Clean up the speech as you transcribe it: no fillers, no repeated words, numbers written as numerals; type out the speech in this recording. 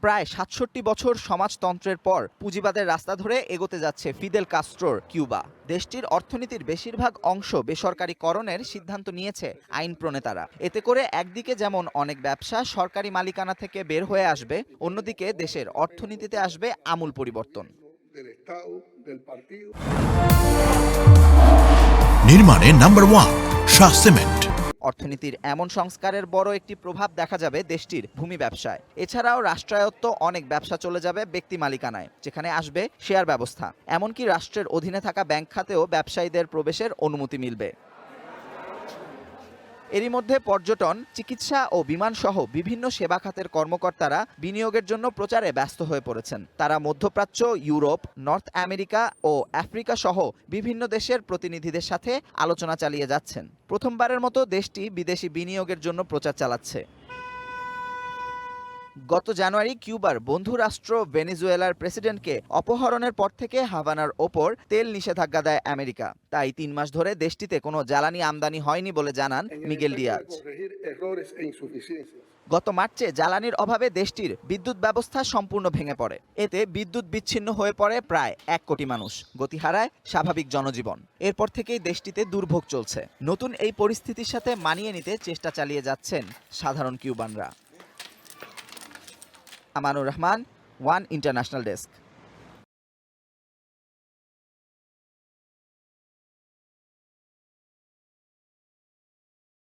প্রায় ৬৭ বছর সমাজতন্ত্রের পর পুঁজিবাদের রাস্তা ধরে এগোতে যাচ্ছে ফিদেল কাস্ট্রোর কিউবা। দেশটির অর্থনীতির বেশিরভাগ অংশ বেসরকারীকরণের সিদ্ধান্ত নিয়েছে আইন প্রণেতারা। এতে করে একদিকে যেমন অনেক ব্যবসা সরকারি মালিকানা থেকে বের হয়ে আসবে, অন্যদিকে দেশের অর্থনীতিতে আসবে আমূল পরিবর্তন। নির্মাণে নাম্বার 1 শাহ সিমেন্ট। অর্থনীতির এমন সংস্কারের বড় একটি প্রভাব দেখা যাবে দেশটির ভূমি ব্যবসায়। এছাড়াও রাষ্ট্রায়ত্ত অনেক ব্যবসা চলে যাবে ব্যক্তি মালিকানায়, যেখানে আসবে শেয়ার ব্যবস্থা। এমনকি রাষ্ট্রের অধীনে থাকা ব্যাংক খাতেও ব্যবসায়ীদের প্রবেশের অনুমতি মিলবে। এরই মধ্যে পর্যটন, চিকিৎসা ও বিমান সহ বিভিন্ন সেবা খাতের কর্মকর্তারা বিনিয়োগের জন্য প্রচারে ব্যস্ত হয়ে পড়েছেন। তারা মধ্যপ্রাচ্য, ইউরোপ, নর্থ আমেরিকা ও আফ্রিকা সহ বিভিন্ন দেশের প্রতিনিধিদের সাথে আলোচনা চালিয়ে যাচ্ছেন। প্রথমবারের মতো দেশটি বিদেশি বিনিয়োগের জন্য প্রচার চালাচ্ছে। গত জানুয়ারি কিউবার বন্ধু রাষ্ট্র ভেনেজুয়েলার প্রেসিডেন্টকে অপহরণের পর থেকে হাভানার ওপর তেল নিষেধাজ্ঞা দেয় আমেরিকা। তাই ৩ মাস ধরে দেশটিতে কোনো জ্বালানি আমদানি হয়নি বলে জানান মিগেল দিয়াজ। গত মার্চে জ্বালানির অভাবে দেশটির বিদ্যুৎ ব্যবস্থা সম্পূর্ণ ভেঙে পড়ে। এতে বিদ্যুৎ বিচ্ছিন্ন হয়ে পড়ে প্রায় ১ কোটি মানুষ, গতি হারায় স্বাভাবিক জনজীবন। এরপর থেকেই দেশটিতে দুর্ভোগ চলছে। নতুন এই পরিস্থিতির সাথে মানিয়ে নিতে চেষ্টা চালিয়ে যাচ্ছেন সাধারণ কিউবানরা। Amanur Rahman, one international desk.